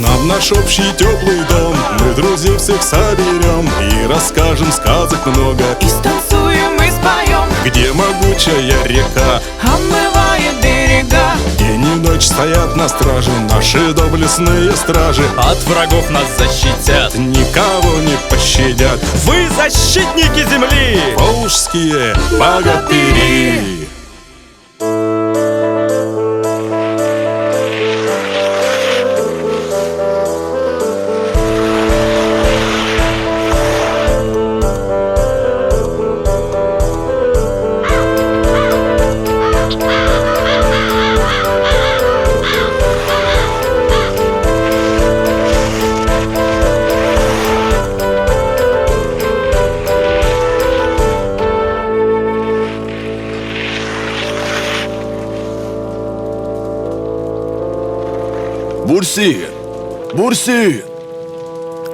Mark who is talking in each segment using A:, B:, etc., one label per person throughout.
A: нам в наш общий теплый дом. Мы друзей всех соберем и расскажем сказок много.
B: И станцуем, и споем,
A: Где могучая река
B: омывает берега.
A: день и ночь стоят на страже наши доблестные стражи.
C: От врагов нас защитят.
A: Никого не пощадят
C: Вы защитники земли!
A: волжские богатыри.
D: Бурсин! Бурсин!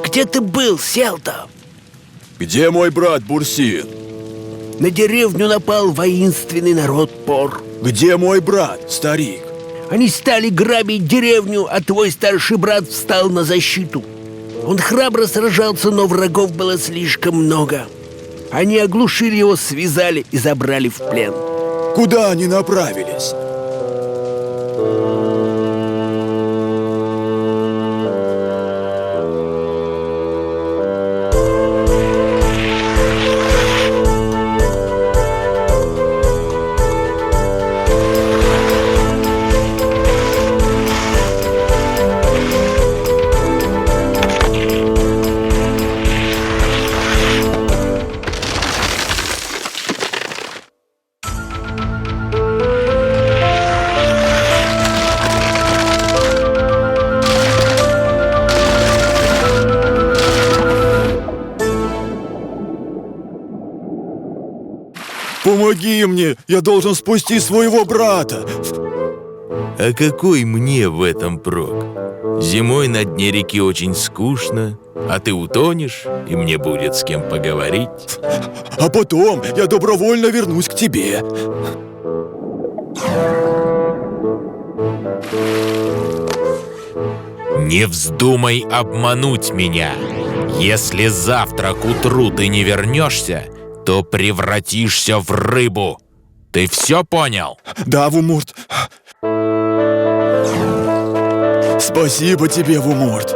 E: Где ты был, Селта?
D: Где мой брат Бурсин?
E: На деревню напал воинственный народ Пор.
D: Где мой брат, старик?
E: Они стали грабить деревню, а твой старший брат встал на защиту. Он храбро сражался, но врагов было слишком много. Они оглушили его, связали и забрали в плен.
D: Куда они направились? Помоги мне! Я должен спасти своего брата!
F: А какой мне в этом прок? Зимой на дне реки очень скучно, а ты утонешь, и мне будет с кем поговорить.
D: А потом я добровольно вернусь к тебе.
F: Не вздумай обмануть меня. Если завтра к утру ты не вернешься, то превратишься в рыбу. Ты все понял?
D: Да, Вумурт. Спасибо тебе, Вумурт.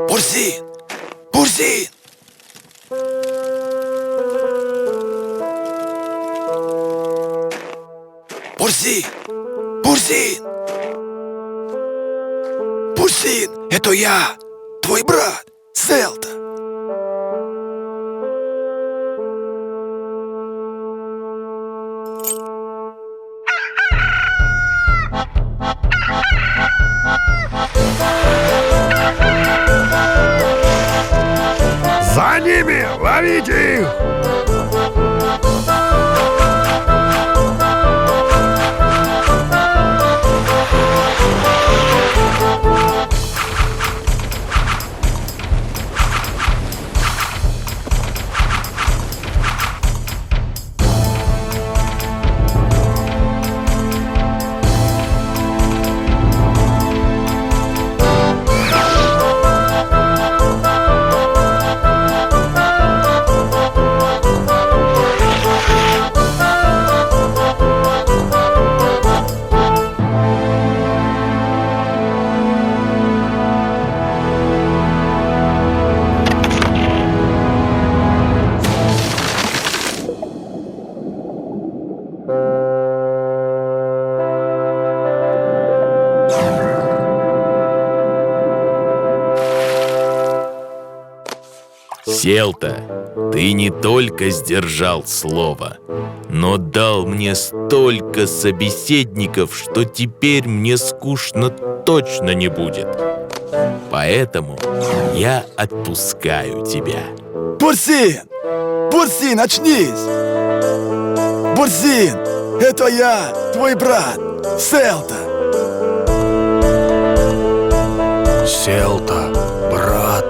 D: Бурсин! Бурсин! Бурсин! Бурсин! Бурсин! Это я, твой брат, Селта.
G: За ними! Ловите их!
F: Селта, ты не только сдержал слово, но дал мне столько собеседников, что теперь мне скучно точно не будет. Поэтому я отпускаю тебя.
D: Бурсин! Бурсин, очнись! Бурсин! Это я, твой брат, Селта!
G: Селта, брат.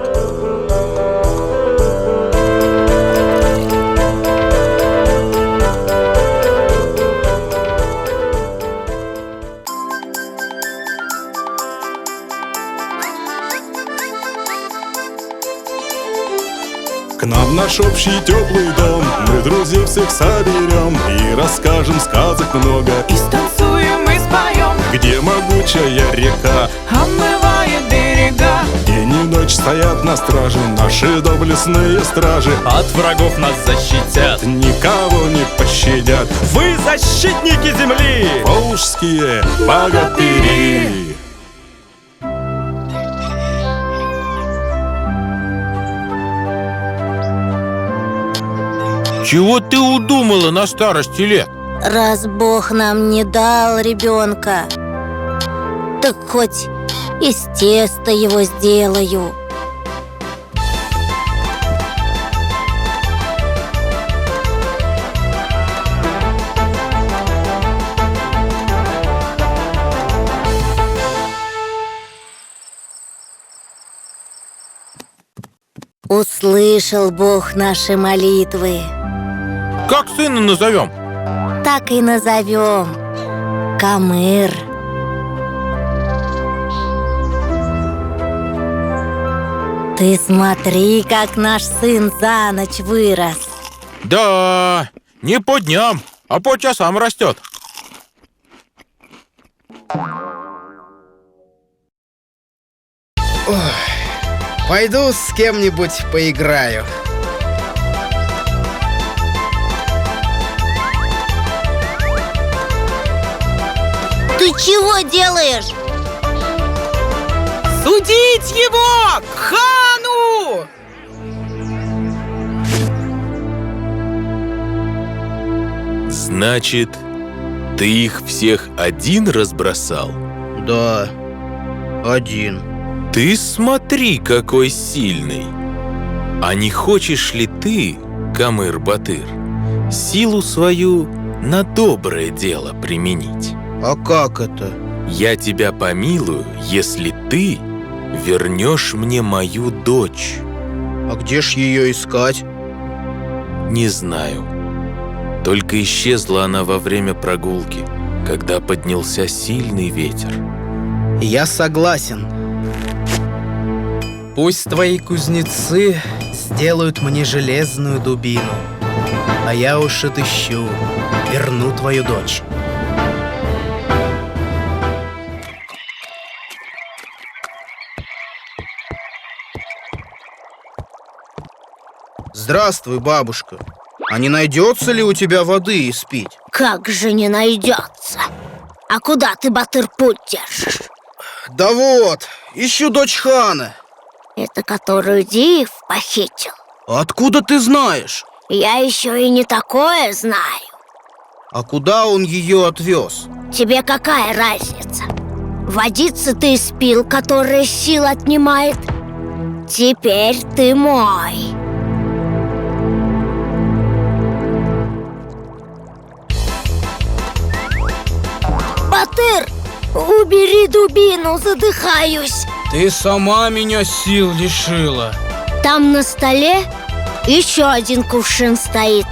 A: К нам в наш общий теплый дом мы друзей всех соберем и расскажем сказок много.
B: И станцуем, и споем,
A: Где могучая река,
B: омывает берега.
A: день и ночь стоят на страже наши доблестные стражи.
C: От врагов нас защитят.
A: Никого не пощадят
C: Вы защитники земли!
A: волжские богатыри.
F: Чего ты удумала на старости лет?
H: Раз Бог нам не дал ребенка, так хоть из теста его сделаю. Услышал Бог наши молитвы.
F: Как сына назовем?
H: Так и назовем. Камыр. Ты смотри, как наш сын за ночь вырос.
F: Да, не по дням, а по часам растет.
I: Пойду с кем-нибудь поиграю.
H: Ты чего делаешь?
B: Судить его к хану!
F: Значит, ты их всех один разбросал?
I: Да, один.
F: Ты смотри, какой сильный. А не хочешь ли ты, Камыр-Батыр, силу свою на доброе дело применить?
I: А как это?
F: Я тебя помилую, если ты вернешь мне мою дочь.
I: А где ж ее искать?
F: Не знаю. Только исчезла она во время прогулки, когда поднялся сильный ветер.
I: Я согласен. Пусть твои кузнецы сделают мне железную дубину, а я уж отыщу, верну твою дочь. Здравствуй, бабушка. А не найдется ли у тебя воды испить?
H: Как же не найдется? А куда ты, Батыр, путь держишь?
I: Да вот, ищу дочь хана.
H: Это которую Диев похитил?
I: Откуда ты знаешь?
H: Я еще и не такое знаю.
I: А куда он ее отвез?
H: Тебе какая разница? Водицы ты испил, которая сил отнимает. Теперь ты мой. Батыр, убери дубину, задыхаюсь.
I: Ты сама меня сил лишила.
H: Там на столе еще один кувшин стоит.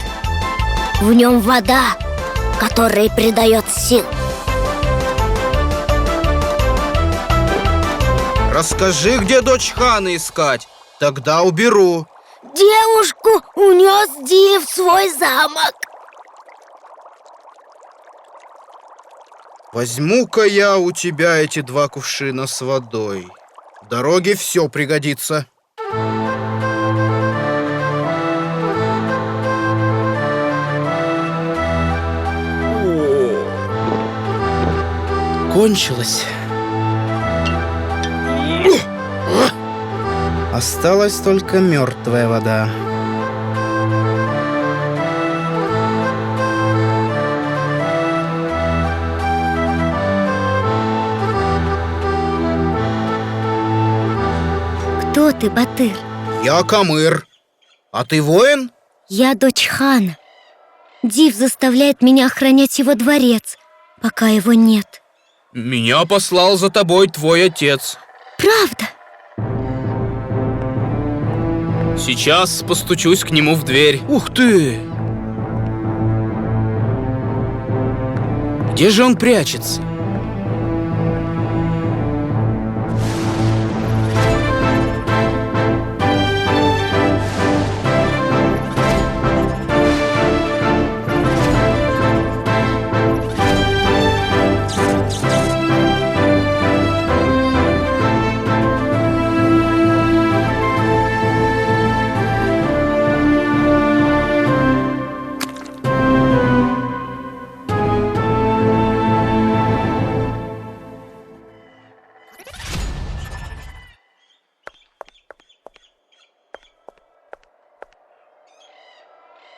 H: В нем вода, которая придает сил.
I: Расскажи, где дочь хана искать. Тогда уберу.
H: Девушку унес Диев в свой замок.
I: Возьму-ка я у тебя эти 2 кувшина с водой. В дороге все пригодится. Кончилось. Осталась только мертвая вода.
H: Кто ты, Батыр?
I: Я Камыр. А ты воин?
H: Я дочь хана. Див заставляет меня охранять его дворец, пока его нет.
I: Меня послал за тобой твой отец.
H: Правда?
I: Сейчас постучусь к нему в дверь. Ух ты! Где же он прячется?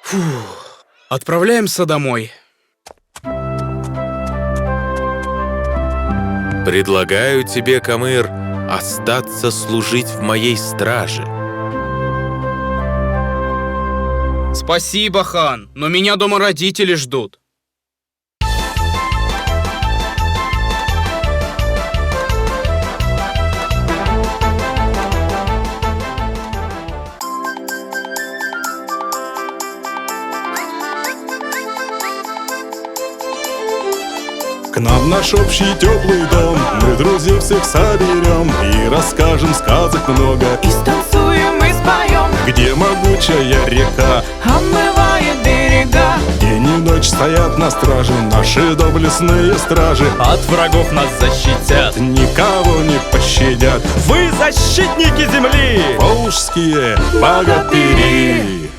I: Фух, отправляемся домой.
F: Предлагаю тебе, Камыр, остаться служить в моей страже.
I: Спасибо, хан, но меня дома родители ждут.
A: К нам в наш общий теплый дом мы друзей всех соберем и расскажем сказок много.
B: И станцуем, и споем,
A: Где могучая река,
B: омывает берега.
A: день и ночь стоят на страже наши доблестные стражи.
C: От врагов нас защитят.
A: Никого не пощадят
C: Вы защитники земли!
A: волжские богатыри.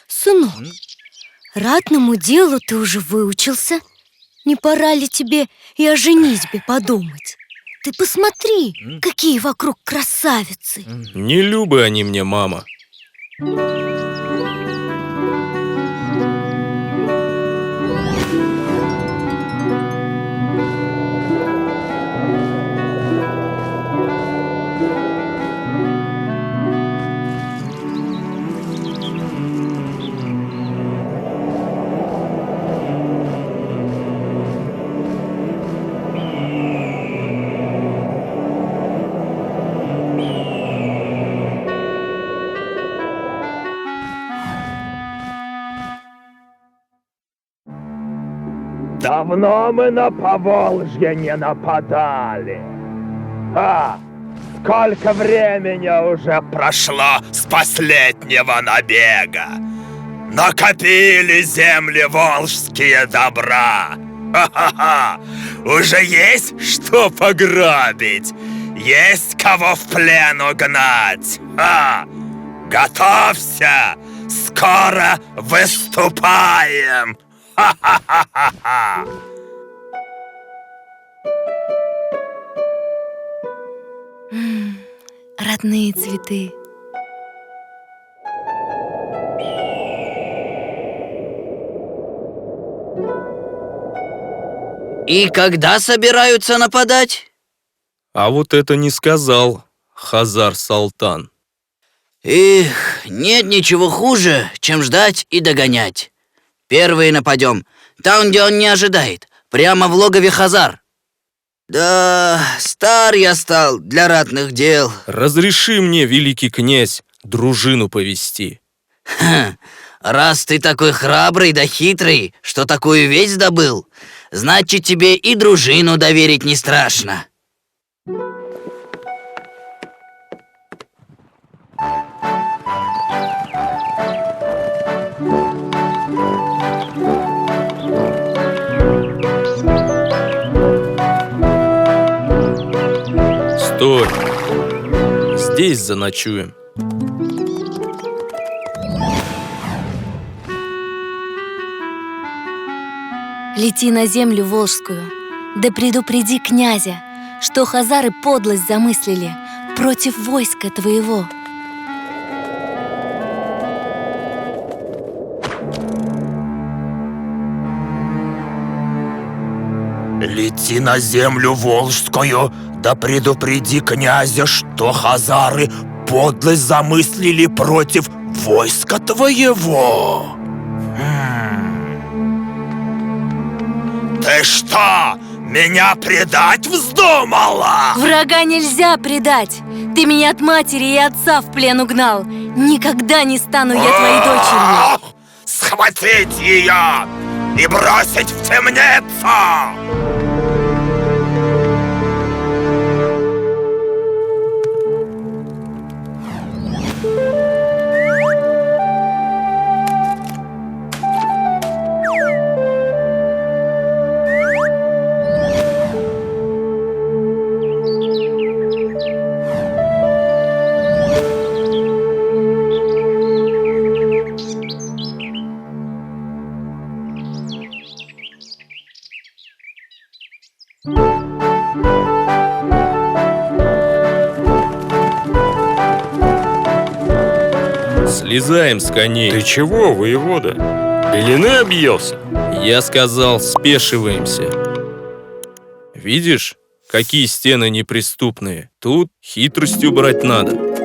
H: Сынок, ратному делу ты уже выучился. Не пора ли тебе и о женитьбе подумать? Ты посмотри, какие вокруг красавицы.
C: Не любы они мне, мама.
G: Давно мы на Поволжье не нападали. Сколько времени уже прошло с последнего набега. Накопили земли волжские добра. Ха-ха-ха! Уже есть что пограбить, есть кого в плен угнать. Готовься, скоро выступаем. Ха-ха-ха-ха-ха!
H: Родные цветы.
J: И когда собираются нападать?
C: А вот это не сказал Хазар-Салтан.
J: Эх, нет ничего хуже, чем ждать и догонять. Первые нападем, там, где он не ожидает, прямо в логове Хазар. Да, стар я стал для ратных дел.
C: Разреши мне, великий князь, дружину повести.
J: Раз ты такой храбрый да хитрый, что такую весть добыл, значит, тебе и дружину доверить не страшно.
C: Стой. Здесь заночуем.
H: Лети на землю волжскую, да предупреди князя, что хазары подлость замыслили против войска твоего.
D: Лети на землю волжскую, да предупреди князя, что хазары подлость замыслили против войска твоего. Ты что, меня предать вздумала?
H: Врага нельзя предать. Ты меня от матери и отца в плен угнал. Никогда не стану я твоей дочерью.
D: Схватить ее и бросить в темницу!
C: Слезаем с коней.
A: Ты чего, воевода? Белины объелся?
C: Я сказал, спешиваемся. Видишь, какие стены неприступные? Тут хитростью брать надо.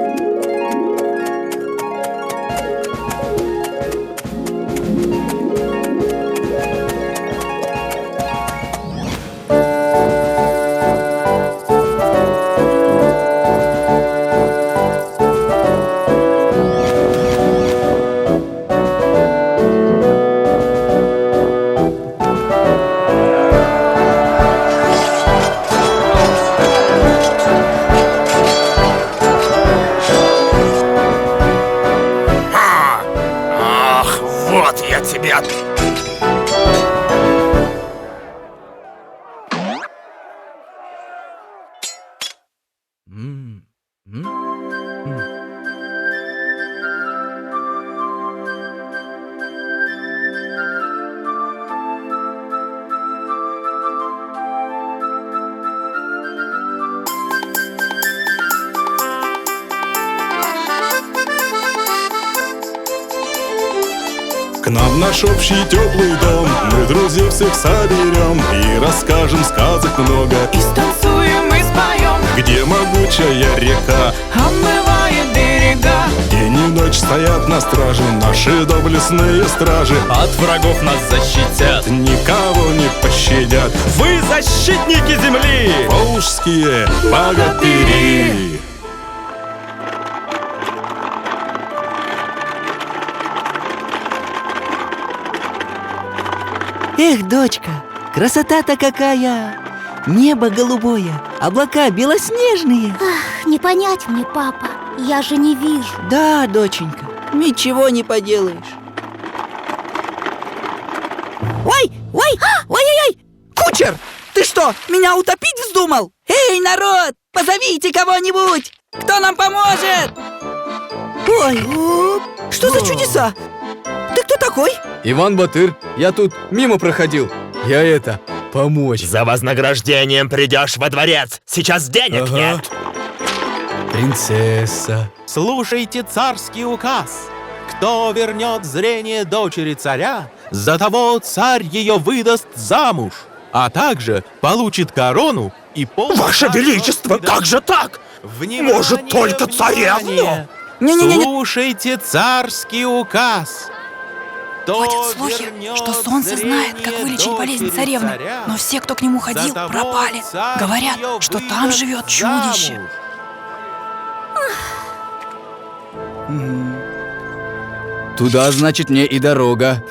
D: Вот я тебя...
A: К нам в наш общий теплый дом мы друзей всех соберем и расскажем сказок много.
B: И станцуем, и споем,
A: Где могучая река,
B: омывает берега.
A: день и ночь стоят на страже наши доблестные стражи.
C: От врагов нас защитят.
A: Никого не пощадят
C: Вы защитники земли!
A: волжские богатыри.
K: Эх, дочка, красота-то какая! Небо голубое, облака белоснежные.
H: Ах, не понять мне, папа, я же не вижу.
K: Да, доченька, ничего не поделаешь. Ой, ой, ой-ой-ой! Кучер, ты что, меня утопить вздумал? Эй, народ, позовите кого-нибудь! Кто нам поможет? Ой, что за чудеса? Ты кто такой?
L: Иван Батыр, я тут мимо проходил. Я помочь.
D: За вознаграждением придешь во дворец. Сейчас денег нет.
L: Принцесса.
M: Слушайте царский указ. Кто вернет зрение дочери царя, за того царь ее выдаст замуж, а также получит корону и полный...
D: Ваше Величество, как же так?
M: Внимание,
D: Может, только царевну?
M: внимание!
K: Не-не-не.
M: Слушайте царский указ.
N: Ходят слухи, что солнце знает, как вылечить болезнь царевны, но все, кто к нему ходил, пропали. Говорят, что там живет чудище.
L: Туда, значит, мне и дорога.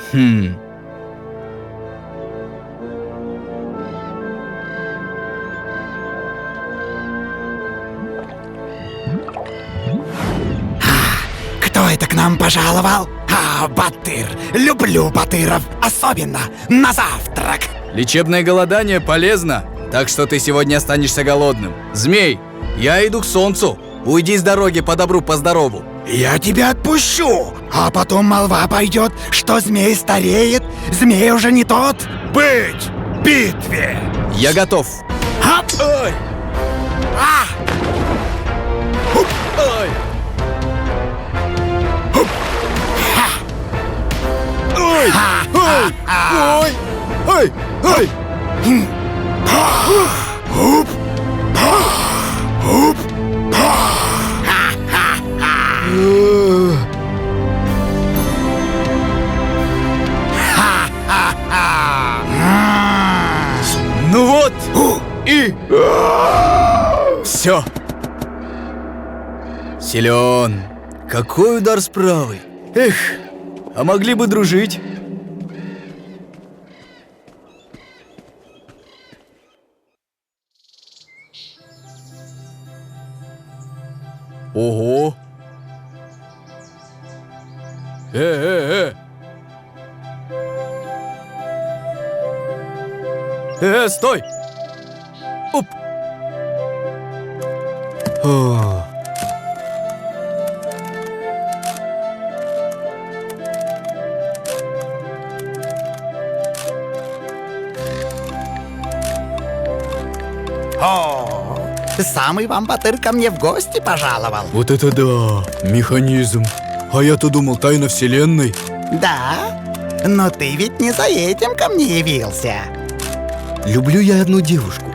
D: Кто это к нам пожаловал? Батыр. Люблю батыров, особенно на завтрак.
L: Лечебное голодание полезно. Так что ты сегодня останешься голодным. Змей, я иду к солнцу. Уйди с дороги по добру, по здорову.
D: Я тебя отпущу, а потом молва пойдет, что змей стареет, змей уже не тот. Быть в битве!
L: Я готов.
D: Ап!
L: Ой!
D: А!
L: Хуп! Ой!
D: Хуп! Ха!
L: Ой!
D: Ха!
L: Ой! Ой! Ой!
D: Хуп! Хуп!
L: Ну вот! И... Все! Силен! Какой удар с правой! Эх, а могли бы дружить. Ого! Стой! Оп! О.
D: О, самый вампатыр ко мне в гости пожаловал.
L: Вот это да! Механизм! А я-то думал, тайна вселенной.
D: Да, но ты ведь не за этим ко мне явился.
L: Люблю я одну девушку.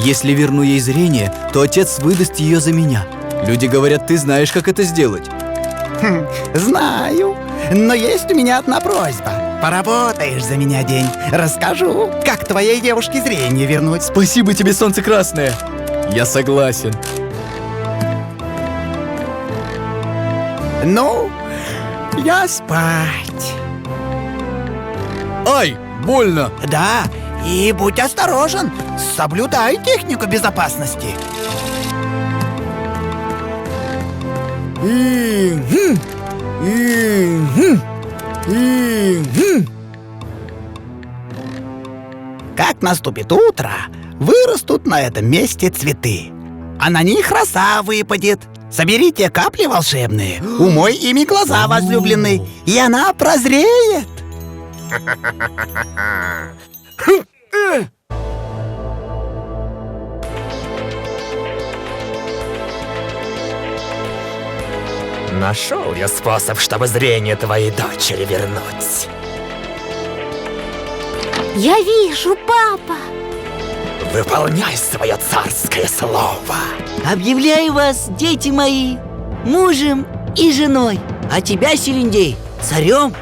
L: Если верну ей зрение, то отец выдаст ее за меня. Люди говорят, ты знаешь, как это сделать.
D: Знаю, но есть у меня одна просьба. Поработаешь за меня день, расскажу, как твоей девушке зрение вернуть.
L: Спасибо тебе, солнце красное. Я согласен.
D: Ну, я спать.
L: Ай, больно.
D: Да, и будь осторожен, соблюдай технику безопасности. Как наступит утро, вырастут на этом месте цветы, а на них роса выпадет. Соберите капли волшебные, умой ими глаза возлюбленной, и она прозреет.
G: Нашел я способ, чтобы зрение твоей дочери вернуть.
H: Я вижу, папа.
G: Выполняй свое царское слово.
J: Объявляю вас, дети мои, мужем и женой, а тебя, Селендей, царем.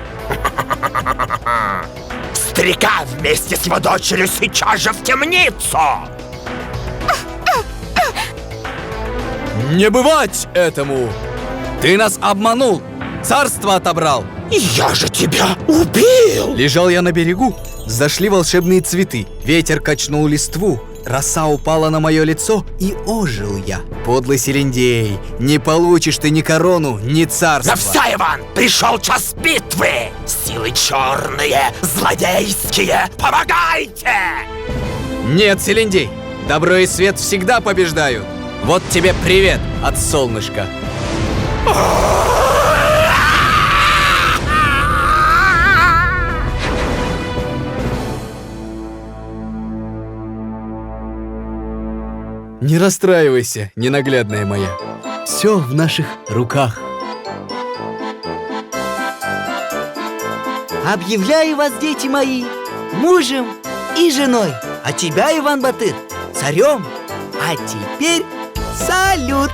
G: Старика вместе с его дочерью сейчас же в темницу!
L: Не бывать этому! Ты нас обманул! Царство отобрал!
G: Я же тебя убил!
L: Лежал я на берегу, зашли волшебные цветы. Ветер качнул листву, роса упала на мое лицо, и ожил я. Подлый Селендей, не получишь ты ни корону, ни царство.
G: Завсай, Иван! Пришел час битвы! Силы черные, злодейские, помогайте!
L: Нет, Селендей, добро и свет всегда побеждают. Вот тебе привет от солнышка. Не расстраивайся, ненаглядная моя. Все в наших руках.
J: Объявляю вас, дети мои, мужем и женой, а тебя, Иван Батыр, царем. А теперь салют!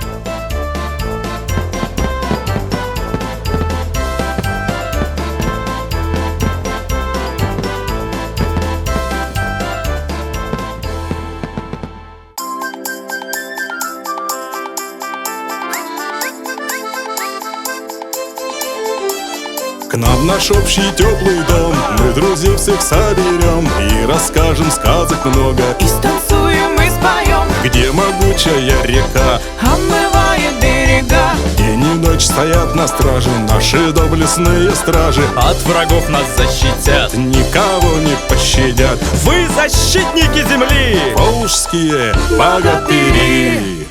A: К нам в наш общий теплый дом мы друзей всех соберем и расскажем сказок много.
B: И станцуем, и споем,
A: Где могучая река
B: омывает берега. берега.
A: День и ночь стоят на страже наши доблестные стражи.
C: От врагов нас защитят,
A: Никого не пощадят
C: вы защитники земли!
A: волжские богатыри.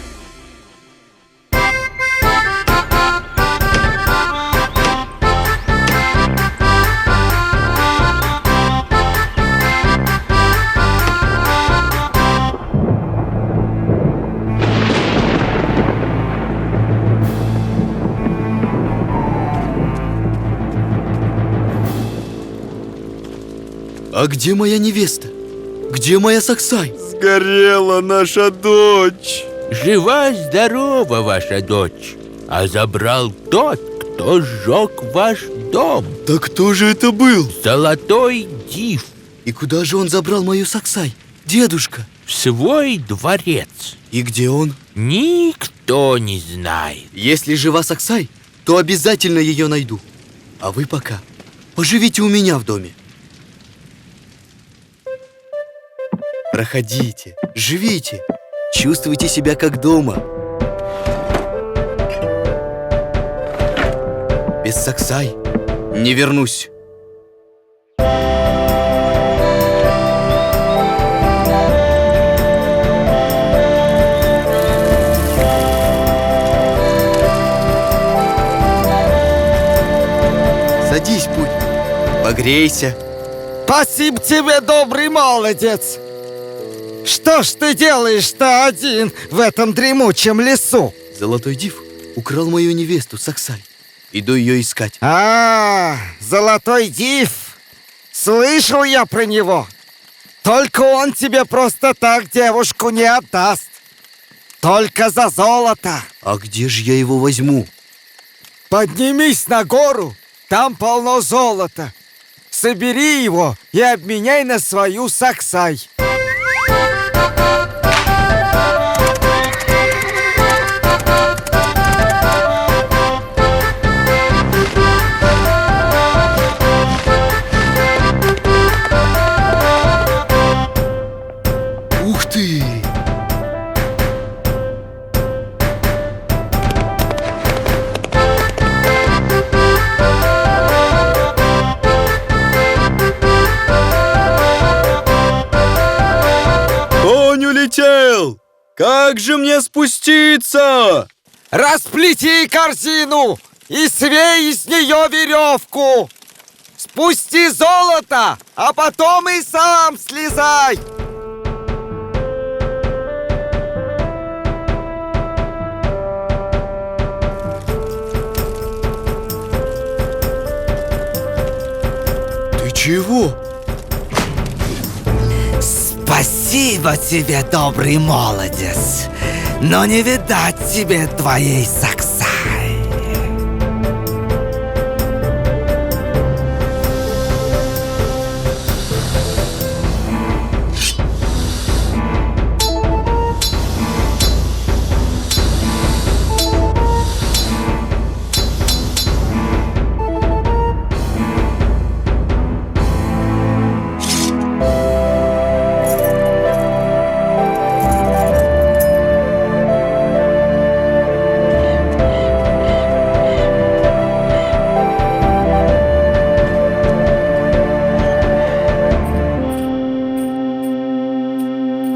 L: А где моя невеста? Где моя Саксай?
A: Сгорела наша дочь.
F: Жива-здорова ваша дочь, а забрал тот, кто сжег ваш дом.
L: Да кто же это был?
F: Золотой Див.
L: И куда же он забрал мою Саксай? Дедушка.
F: В свой дворец.
L: И где он?
F: Никто не знает.
L: Если жива Саксай, то обязательно ее найду. А вы пока поживите у меня в доме. Проходите, живите, чувствуйте себя как дома. Без Саксай не вернусь. Садись, Путь, погрейся.
O: Спасибо тебе, добрый молодец! Что ж ты делаешь-то один в этом дремучем лесу?
L: Золотой Див украл мою невесту Саксай. Иду ее искать.
O: Золотой Див! Слышал я про него. Только он тебе просто так девушку не отдаст. Только за золото.
L: А где же я его возьму?
O: Поднимись на гору, там полно золота. Собери его и обменяй на свою Саксай.
L: Ух ты!
A: Конь улетел! Как же мне спуститься?
O: Расплети корзину и свей из нее веревку. Спусти золото, а потом и сам слезай.
L: Ты чего?
O: Спасибо тебе, добрый молодец. Но не видать тебе твоей Саксай.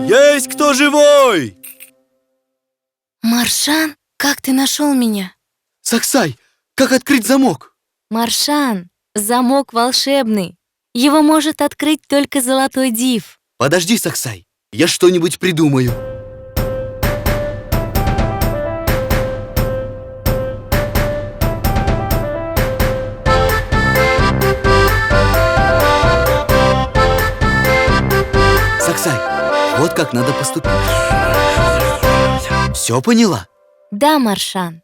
A: Есть кто живой?
H: Маршан, как ты нашел меня?
L: Саксай, как открыть замок?
H: Маршан, замок волшебный. Его может открыть только Золотой Див.
L: Подожди, Саксай, я что-нибудь придумаю. Саксай, вот как надо поступить. Все поняла?
H: Да, Маршан.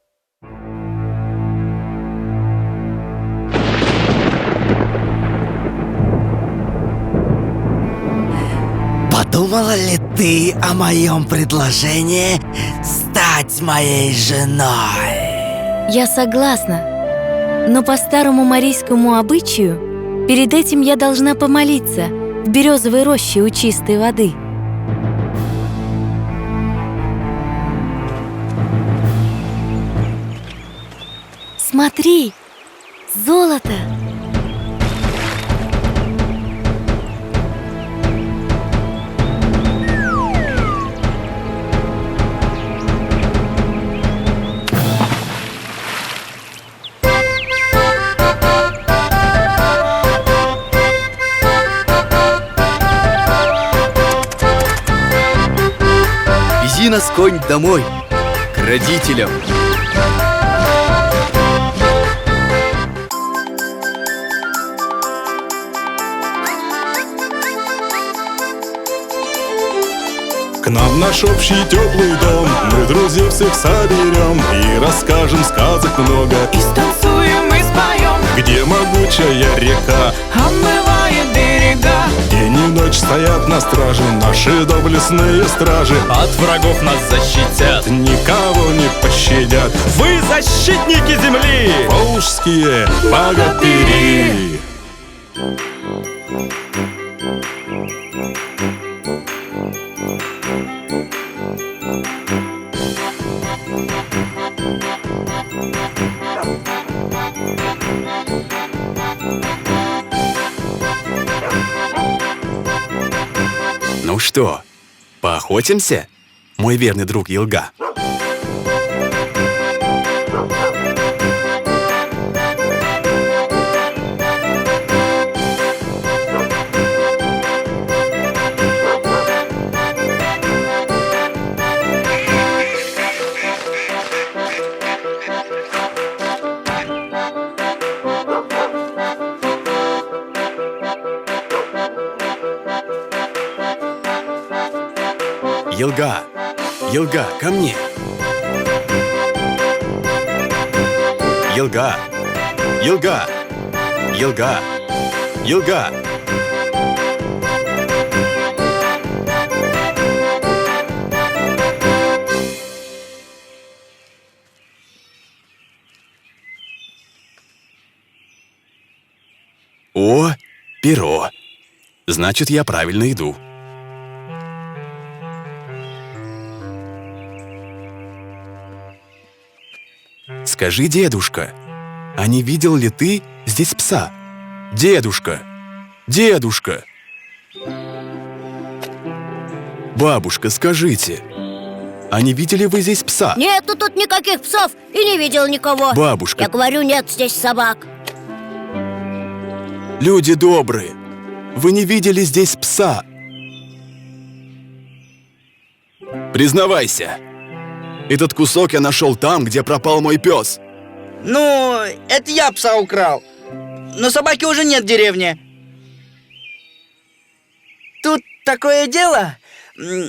O: Подумала ли ты о моем предложении стать моей женой?
H: Я согласна. Но по старому марийскому обычаю, перед этим я должна помолиться в березовой роще у чистой воды. Смотри, золото.
L: Вези нас, конь, домой, к родителям.
A: К нам в наш общий теплый дом мы друзей всех соберем и расскажем сказок много.
B: И станцуем, и споем,
A: Где могучая река
B: омывает берега.
A: День и ночь стоят на страже наши доблестные стражи.
C: От врагов нас защитят,
A: Никого не пощадят
C: вы защитники земли!
A: волжские богатыри.
P: Ну что, поохотимся, мой верный друг Елга? Елга, Елга, ко мне. Елга, Елга, Елга, Елга. О, перо. Значит, я правильно иду. Скажи, дедушка, а не видел ли ты здесь пса? Дедушка! Дедушка! Бабушка, скажите, а не видели вы здесь пса?
H: Нету тут никаких псов и не видел никого.
P: Бабушка.
H: Я говорю, нет здесь собак.
P: Люди добрые, вы не видели здесь пса? Признавайся, этот кусок я нашел там, где пропал мой пес.
J: Ну, это я пса украл. Но собаки уже нет в деревне. Тут такое дело.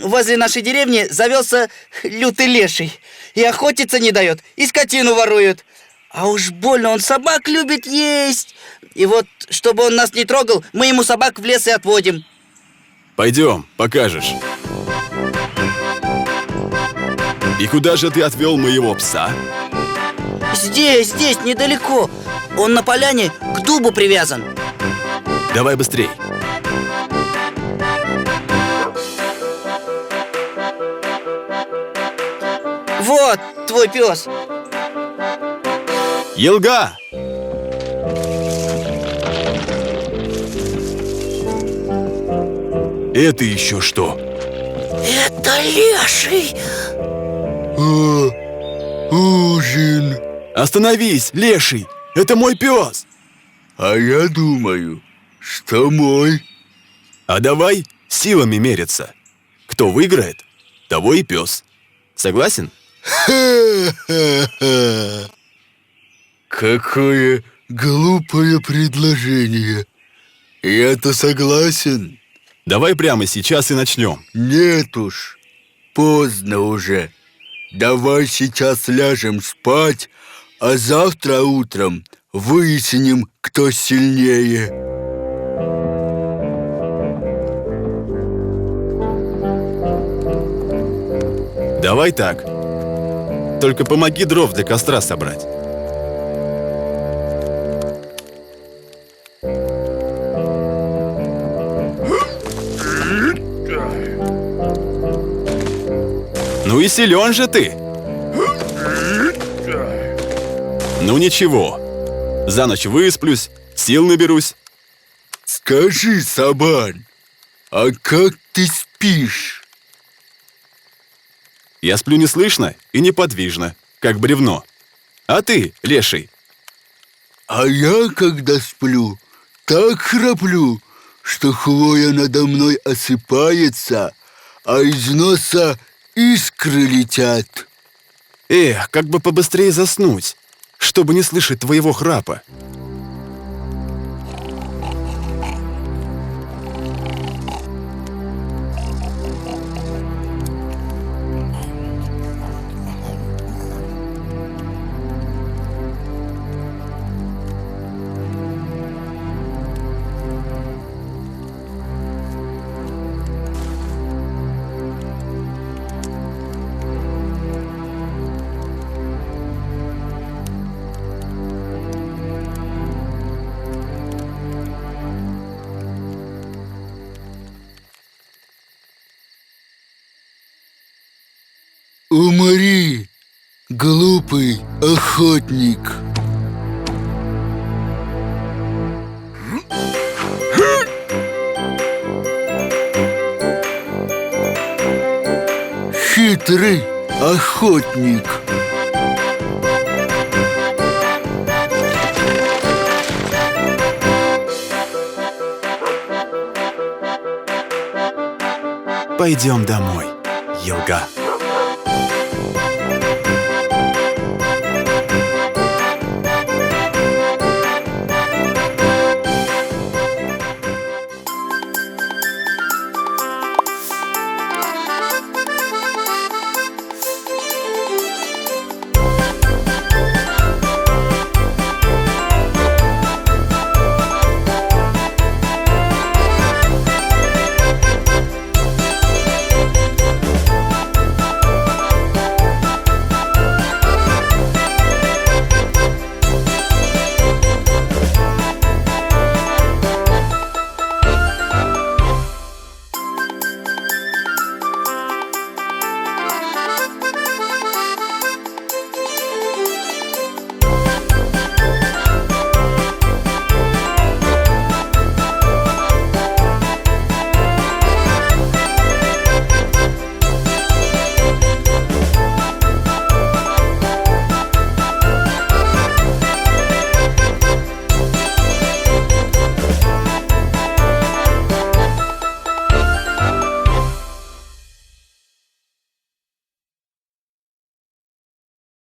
J: Возле нашей деревни завелся лютый леший. И охотиться не дает, и скотину ворует. А уж больно он собак любит есть. И вот, чтобы он нас не трогал, мы ему собак в лес и отводим.
P: Пойдем, покажешь. И куда же ты отвел моего пса?
J: Здесь, недалеко. Он на поляне к дубу привязан.
P: Давай быстрей.
J: Вот твой пес.
P: Елга! Это еще что?
H: Это леший.
P: Ужин. Остановись, леший! Это мой пес!
Q: А я думаю, что мой.
P: А давай силами мериться. Кто выиграет, того и пес. Согласен?
Q: Ха-ха-ха. Какое глупое предложение. Я-то согласен.
P: Давай прямо сейчас и начнем.
Q: Нет уж, поздно уже. Давай сейчас ляжем спать, а завтра утром выясним, кто сильнее.
P: Давай так. Только помоги дров для костра собрать. Ну и силен же ты. Ну ничего, за ночь высплюсь, сил наберусь.
Q: Скажи, Сабан, а как ты спишь?
P: Я сплю неслышно и неподвижно, как бревно. А ты, леший?
Q: А я, когда сплю, так храплю, что хвоя надо мной осыпается, а из носа искры летят.
P: Эх, как бы побыстрее заснуть, чтобы не слышать твоего храпа.
Q: Умри, глупый охотник. Хитрый охотник.
P: Пойдем домой, Елга.